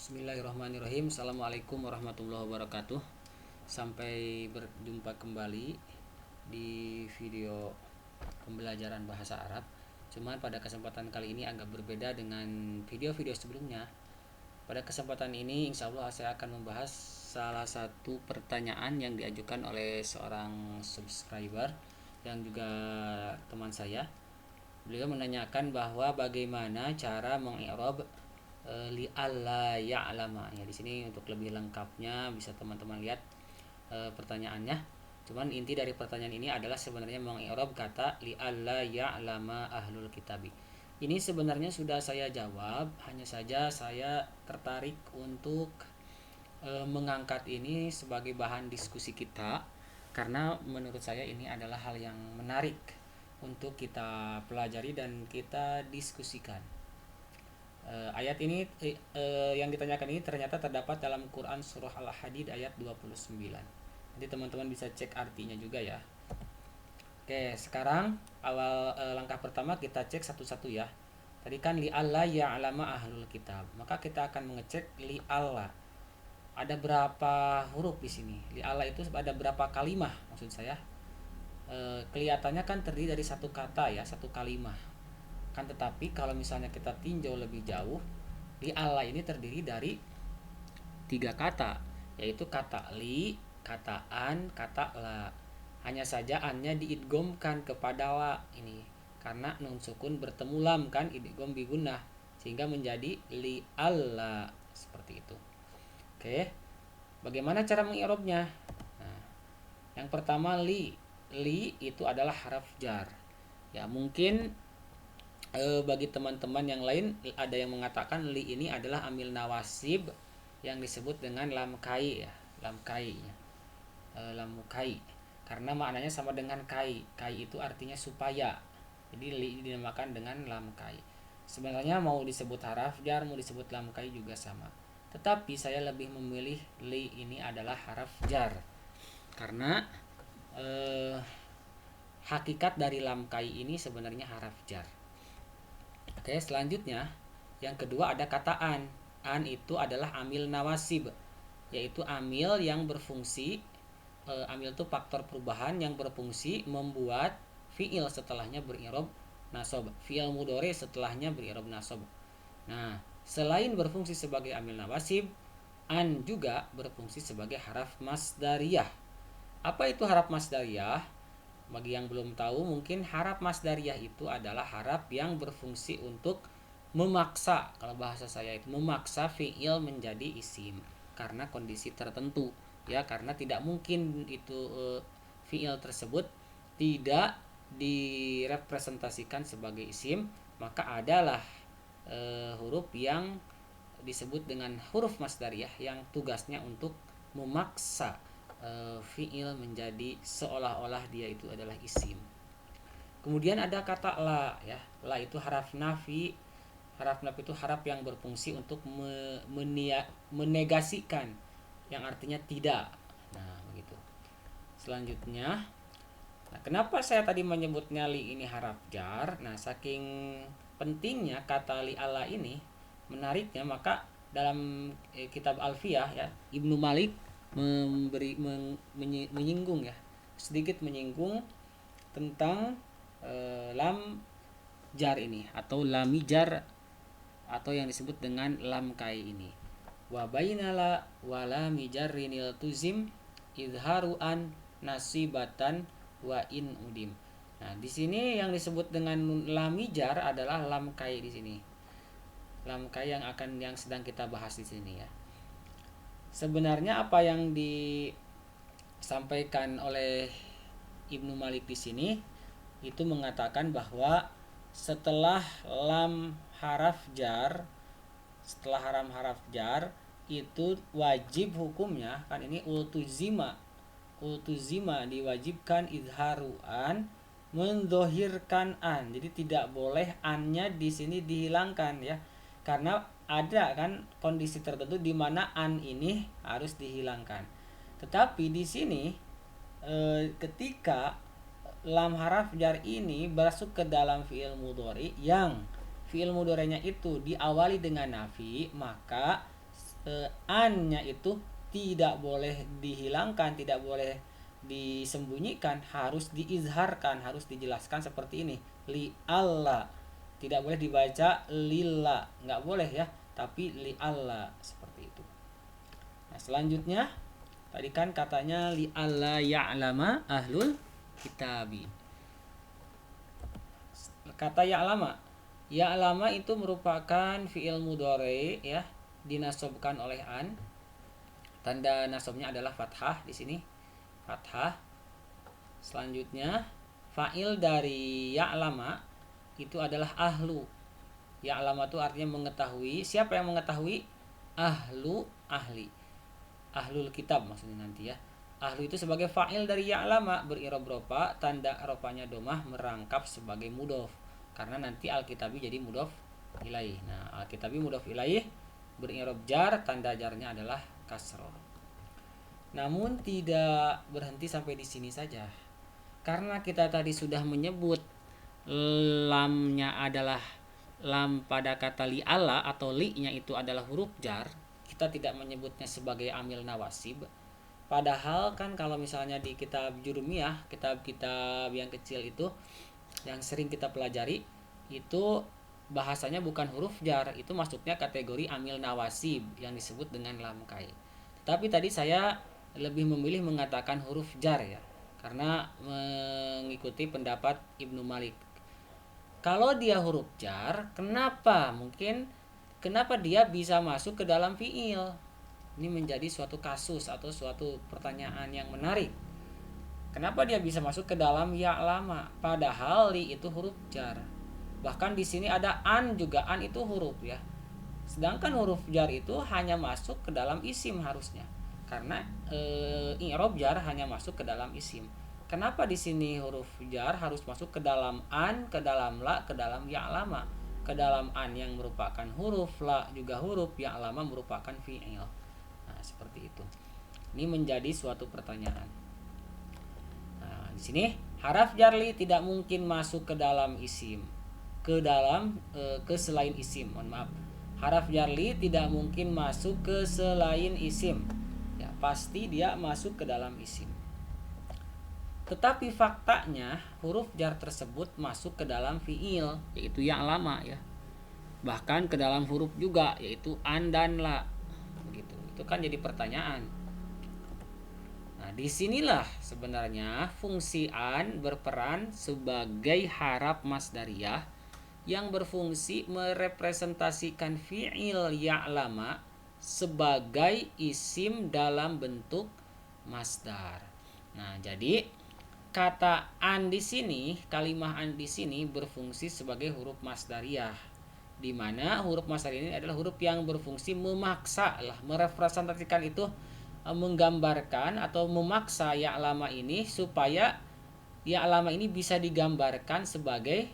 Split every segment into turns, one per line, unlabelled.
Bismillahirrahmanirrahim. Assalamualaikum warahmatullahi wabarakatuh. Sampai berjumpa kembali di video pembelajaran bahasa Arab. Cuman pada kesempatan kali ini agak berbeda dengan video-video sebelumnya. Pada kesempatan ini insya Allah saya akan membahas salah satu pertanyaan yang diajukan oleh seorang subscriber yang juga teman saya. Beliau menanyakan bahwa bagaimana cara mengi'rab li alla ya'lama. Ya, di sini untuk lebih lengkapnya bisa teman-teman lihat pertanyaannya. Cuman inti dari pertanyaan ini adalah sebenarnya mengi'rab kata li alla ya'lama ahlul kitabi. Ini sebenarnya sudah saya jawab, hanya saja saya tertarik untuk mengangkat ini sebagai bahan diskusi kita karena menurut saya ini adalah hal yang menarik untuk kita pelajari dan kita diskusikan. Ayat ini yang ditanyakan ini ternyata terdapat dalam Quran surah Al-Hadid ayat 29. Nanti teman-teman bisa cek artinya juga ya. Oke, sekarang awal langkah pertama kita cek satu-satu ya. Tadi kan li alla ya'lama ahlul kitab. Maka kita akan mengecek li alla. Ada berapa huruf di sini? Li alla itu ada berapa kalimah maksud saya? Kelihatannya kan terdiri dari satu kata ya, satu kalimah. Kan tetapi kalau misalnya kita tinjau lebih jauh, li Allah ini terdiri dari tiga kata, yaitu kata li, kata an, kata la. Hanya saja annya diidgomkan kepada la ini karena nun sukun bertemu lam kan, idgom bigunnah sehingga menjadi li alla seperti itu. Oke. Bagaimana cara mengirobnya? Nah, yang pertama li itu adalah haraf jar. Ya, mungkin bagi teman-teman yang lain ada yang mengatakan li ini adalah amil nawasib yang disebut dengan lam kai ya, lam kai ya. Lam kai karena maknanya sama dengan kai. Kai itu artinya supaya. Jadi li dinamakan dengan lam kai. Sebenarnya mau disebut haraf jar, mau disebut lam kai juga sama. Tetapi saya lebih memilih li ini adalah haraf jar. Karena hakikat dari lam kai ini sebenarnya haraf jar. Oke, selanjutnya yang kedua ada kata an. An itu adalah amil nawasib, yaitu amil yang berfungsi amil itu faktor perubahan yang berfungsi membuat fiil setelahnya berirob nasab, fiil mudhari setelahnya berirob nasab. Nah, selain berfungsi sebagai amil nawasib, an juga berfungsi sebagai haraf masdariyah. Apa itu haraf masdariyah? Bagi yang belum tahu, mungkin haraf masdariyah itu adalah haraf yang berfungsi untuk memaksa, kalau bahasa saya itu memaksa fiil menjadi isim karena kondisi tertentu ya, karena tidak mungkin itu fiil tersebut tidak direpresentasikan sebagai isim, maka adalah huruf yang disebut dengan huruf masdariyah yang tugasnya untuk memaksa fiil menjadi seolah-olah dia itu adalah isim. Kemudian ada kata la ya. La itu haraf nafi. Haraf nafi itu haraf yang berfungsi untuk menegasikan yang artinya tidak. Nah, begitu. Selanjutnya, nah, kenapa saya tadi menyebutnya li ini haraf jar? Nah, saking pentingnya kata li ala ini, menariknya, maka dalam kitab Alfiyah ya, Ibnu Malik menyinggung ya, sedikit menyinggung tentang lam jar ini atau lamijar atau yang disebut dengan lam kai ini. Wa bainala wa lamijarrinil tuzim idharu an nasibatan wa in udim. Nah, di sini yang disebut dengan lamijar adalah lam kai di sini. Lam kai yang sedang kita bahas di sini ya. Sebenarnya apa yang disampaikan oleh Ibnu Malik di sini itu mengatakan bahwa setelah lam haraf jar, setelah haraf jar itu wajib hukumnya kan ini ultuzima diwajibkan idharu an, mendohirkan an. Jadi tidak boleh annya di sini dihilangkan ya, karena ada kan kondisi tertentu di mana an ini harus dihilangkan. Tetapi di sini ketika lam haraf jar ini masuk ke dalam fiil mudhari yang fiil mudhari'nya itu diawali dengan nafi, maka an-nya itu tidak boleh dihilangkan, tidak boleh disembunyikan, harus diizharkan, harus dijelaskan seperti ini. Li alla, tidak boleh dibaca lilla, nggak boleh ya, tapi li alla seperti itu. Nah, selanjutnya tadi kan katanya li alla ya'lama ahlul kitabi. Kata ya'lama itu merupakan fiil mudhari ya, dinasobkan oleh an. Tanda nasabnya adalah fathah di sini. Fathah. Selanjutnya fa'il dari ya'lama itu adalah ahlu. Ya'lama itu artinya mengetahui. Siapa yang mengetahui? Ahlu, ahli. Ahlul kitab maksudnya nanti ya. Ahlu itu sebagai fa'il dari ya'lama, berirob rofa, tanda rofanya domah, merangkap sebagai mudhof. Karena nanti al-kitabi jadi mudhof ilaih. Nah, al-kitabi mudhof ilaih, berirob jar, tanda jarnya adalah kasroh. Namun tidak berhenti sampai di sini saja. Karena kita tadi sudah menyebut lamnya adalah lam pada kata li ala atau li-nya itu adalah huruf jar, kita tidak menyebutnya sebagai amil nawasib. Padahal kan kalau misalnya di kitab jurumiyah, kitab-kitab yang kecil itu yang sering kita pelajari, itu bahasanya bukan huruf jar, itu masuknya kategori amil nawasib yang disebut dengan lam kai. Tapi tadi saya lebih memilih mengatakan huruf jar ya, karena mengikuti pendapat Ibnu Malik. Kalau dia huruf jar, kenapa dia bisa masuk ke dalam fiil? Ini menjadi suatu kasus atau suatu pertanyaan yang menarik. Kenapa dia bisa masuk ke dalam ya'lama? Padahal li itu huruf jar. Bahkan di sini ada an juga, an itu huruf ya. Sedangkan huruf jar itu hanya masuk ke dalam isim harusnya. Karena i'rab jar hanya masuk ke dalam isim. Kenapa di sini huruf jar harus masuk ke dalam an, ke dalam la, ke dalam ya'lama? Ke dalam an yang merupakan huruf, la juga huruf, ya'lama merupakan fi'il. Nah, seperti itu. Ini menjadi suatu pertanyaan. Nah, di sini haraf jarli tidak mungkin masuk ke dalam isim. Ke selain isim, mohon maaf. Haraf jarli tidak mungkin masuk ke selain isim. Ya, pasti dia masuk ke dalam isim. Tetapi faktanya huruf jar tersebut masuk ke dalam fiil, yaitu ya'lama ya. Bahkan ke dalam huruf juga, yaitu an dan la. Begitu. Itu kan jadi pertanyaan. Nah, disinilah sebenarnya fungsi an berperan sebagai haraf masdariyah yang berfungsi merepresentasikan fiil ya'lama sebagai isim dalam bentuk masdar. Nah, jadi kata an di sini, kalimah an di sini berfungsi sebagai huruf masdariyah, di mana huruf masdar ini adalah huruf yang berfungsi memaksa lah, merepresentasikan itu, menggambarkan atau memaksa ya'lama ini supaya ya'lama ini bisa digambarkan sebagai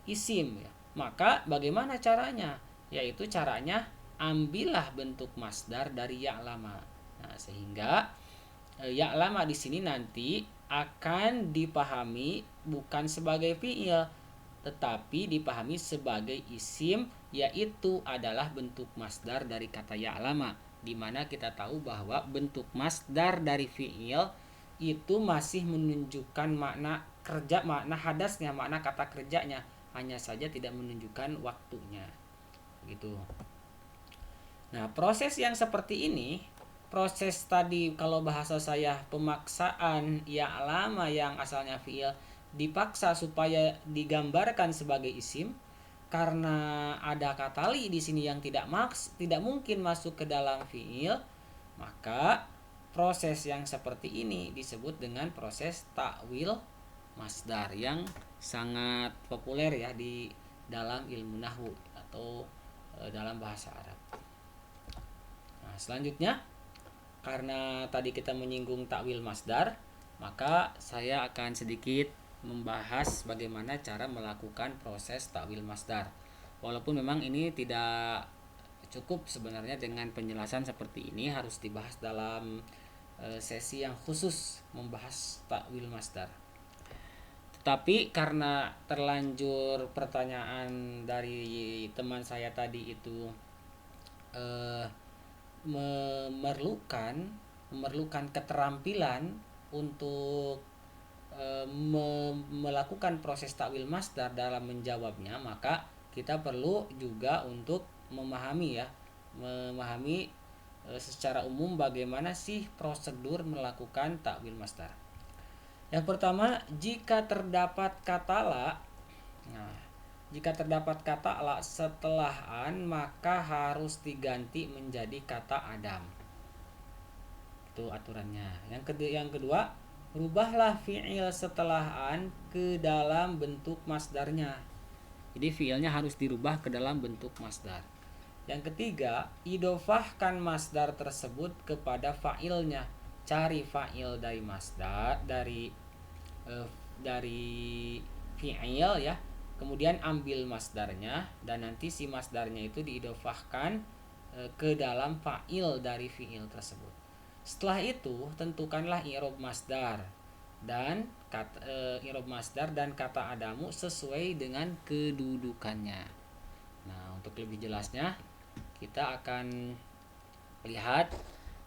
isim ya. Maka bagaimana caranya? Yaitu caranya ambillah bentuk masdar dari ya'lama. Nah, sehingga ya'lama di sini nanti akan dipahami bukan sebagai fiil, tetapi dipahami sebagai isim, yaitu adalah bentuk masdar dari kata ya'lama, di mana kita tahu bahwa bentuk masdar dari fiil itu masih menunjukkan makna kerja, makna hadasnya, makna kata kerjanya, hanya saja tidak menunjukkan waktunya. Gitu. Nah, proses yang seperti ini, proses tadi kalau bahasa saya pemaksaan ya'lama yang asalnya fiil dipaksa supaya digambarkan sebagai isim, karena ada kata li di sini yang tidak mungkin masuk ke dalam fiil, maka proses yang seperti ini disebut dengan proses takwil masdar yang sangat populer ya di dalam ilmu nahwu atau dalam bahasa Arab. Nah, selanjutnya, karena tadi kita menyinggung takwil masdar, maka saya akan sedikit membahas bagaimana cara melakukan proses takwil masdar. Walaupun memang ini tidak cukup sebenarnya dengan penjelasan seperti ini, harus dibahas dalam sesi yang khusus membahas takwil masdar. Tetapi karena terlanjur pertanyaan dari teman saya tadi itu eh, memerlukan keterampilan untuk melakukan proses takwil masdar dalam menjawabnya, maka kita perlu juga untuk memahami secara umum bagaimana sih prosedur melakukan takwil masdar. Yang pertama, jika terdapat kata la. Nah, jika terdapat kata la setelah an, maka harus diganti menjadi kata adam. Itu aturannya. Yang kedua, rubahlah fi'il setelah an ke dalam bentuk masdarnya. Jadi fi'ilnya harus dirubah ke dalam bentuk masdar. Yang ketiga, idofahkan masdar tersebut kepada fa'ilnya. Cari fa'il dari masdar, dari fi'il ya. Kemudian ambil masdarnya, dan nanti si masdarnya itu diidofahkan ke dalam fa'il dari fi'il tersebut. Setelah itu, tentukanlah i'rab masdar dan kata adamu sesuai dengan kedudukannya. Nah, untuk lebih jelasnya kita akan lihat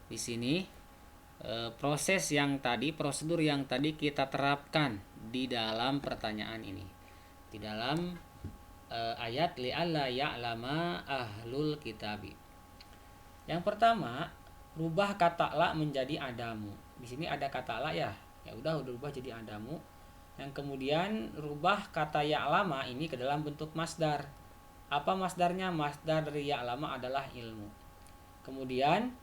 di sini prosedur yang tadi kita terapkan di dalam pertanyaan ini. Di dalam ayat li'alla ya'lama ahlul kitabi. Yang pertama, rubah kata la menjadi adamu. Di sini ada kata la ya. Ya udah rubah jadi adamu. Yang kemudian rubah kata ya'lama ini ke dalam bentuk masdar. Apa masdarnya? Masdar dari ya'lama adalah ilmu. Kemudian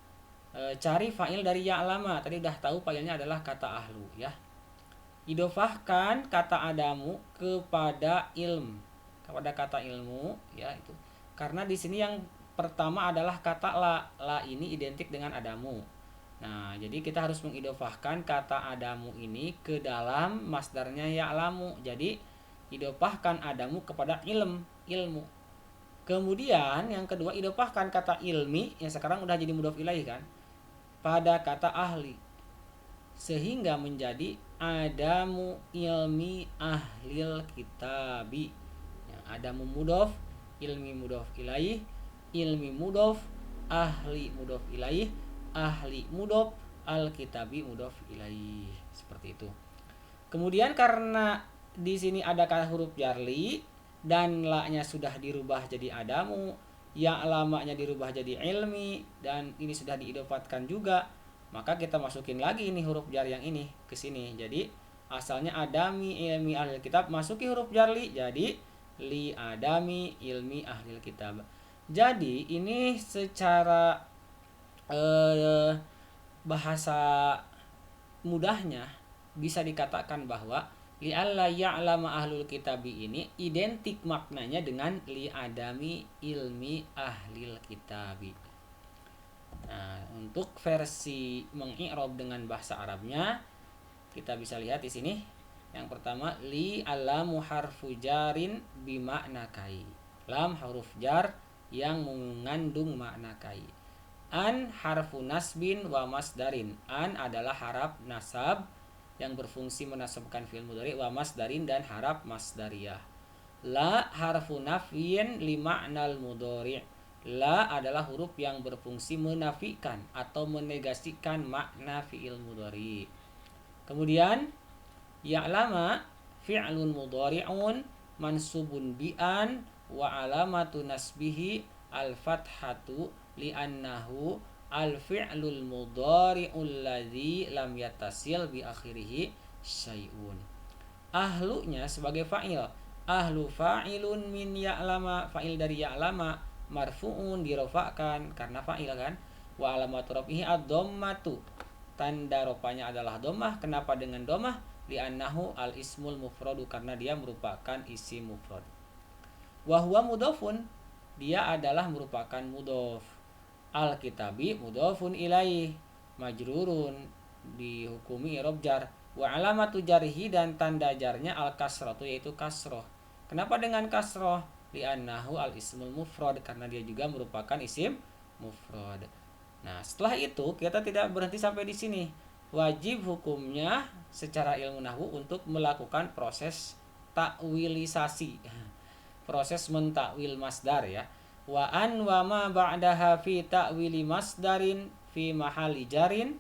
cari fa'il dari ya'lama. Tadi udah tahu fa'ilnya adalah kata ahlu ya. Idofahkan kata adamu kepada kata ilmu ya itu. Karena di sini yang pertama adalah kata la ini identik dengan adamu. Nah, jadi kita harus mengidofahkan kata adamu ini ke dalam masdarnya ya'lamu. Jadi idofahkan adamu kepada ilmu. Kemudian yang kedua, idofahkan kata ilmi yang sekarang udah jadi mudhof ilaih kan pada kata ahli, sehingga menjadi adamu ilmi ahlil kitabi. Adamu mudhof, ilmi mudhof ilaih, ilmi mudhof, ahli mudhof ilaih, ahli mudhof, al-kitabi mudhof ilaih. Seperti itu. Kemudian karena di sini ada huruf jarli dan la-nya sudah dirubah jadi adamu, ya lamanya dirubah jadi ilmi, dan ini sudah diidofatkan juga, maka kita masukin lagi ini huruf jar yang ini ke sini. Jadi asalnya adami ilmi ahli kitab, masuki huruf jarli jadi li adami ilmi ahli kitab. Jadi ini secara bahasa mudahnya bisa dikatakan bahwa li'alla ya'lama ahlul kitabi ini identik maknanya dengan li adami ilmi ahlil kitabi. Nah, untuk versi mengi'rab dengan bahasa Arabnya kita bisa lihat di sini. Yang pertama, li alamu harfu jarin bimakna kai. Lam huruf jar yang mengandung makna kai. An harfu nasbin wa masdarin. An adalah haraf nasab yang berfungsi menasabkan fi'il mudhari, wa masdarin dan haraf masdariyah. La harfu nafyin li ma'nal mudhari. La adalah huruf yang berfungsi menafikan atau menegasikan makna fi'il mudhari. Kemudian ya'lama fi'lun mudhari'un mansubun bi'an wa alamatu nasbihi al-fathatu li'annahu al-fi'lul mudhari'ul ladzi lam yattasil bi akhirih syai'un. Ahlunya sebagai fa'il. Ahlu fa'ilun min ya'lama, fa'il dari ya'lama, marfu'un dirofakkan karena fa'il kan. Wa alamatu rafihi ad-dhammatu, tanda rofanya adalah dhammah. Kenapa dengan dhammah? Li'annahu al-ismul mufradu, karena dia merupakan isim mufrad. Wa huwa mudhofun, dia adalah merupakan mudhof. Al-kitabi mudhofun ilaih majrurun, dihukumi i'rab jar. Wa alamatu jarhi, dan tanda jarnya al-kasratu, yaitu kasroh. Kenapa dengan kasroh? Li'annahu al-ismul mufrad, karena dia juga merupakan isim mufrad. Nah, setelah itu kita tidak berhenti sampai di sini. Wajib hukumnya secara ilmu nahwu untuk melakukan proses takwilisasi, proses mentakwil masdar ya. wa an wa ma ba'daha fi ta'wili masdarin fi mahali jarin.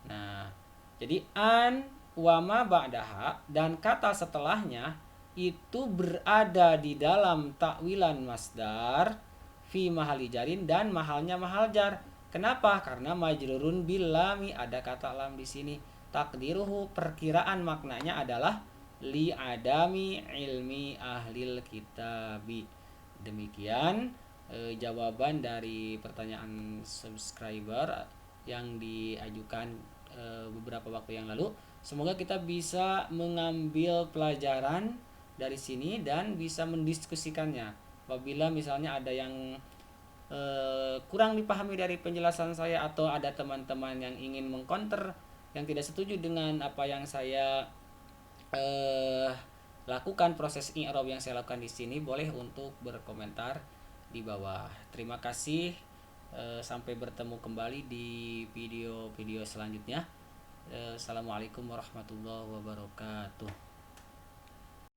Nah, jadi an wa ma ba'daha dan kata setelahnya itu berada di dalam takwilan masdar fi mahali jarin dan mahalnya mahal jar. Kenapa? Karena majrurun bil lami, ada kata lam di sini. Takdiruhu, perkiraan maknanya adalah li adami ilmi ahlil kitabi. Demikian jawaban dari pertanyaan subscriber yang diajukan beberapa waktu yang lalu. Semoga kita bisa mengambil pelajaran dari sini dan bisa mendiskusikannya. Apabila misalnya ada yang kurang dipahami dari penjelasan saya, atau ada teman-teman yang ingin mengcounter, yang tidak setuju dengan apa yang saya lakukan, proses i'rab yang saya lakukan di sini, boleh untuk berkomentar di bawah. Terima kasih. Sampai bertemu kembali di video-video selanjutnya. Assalamualaikum warahmatullahi wabarakatuh.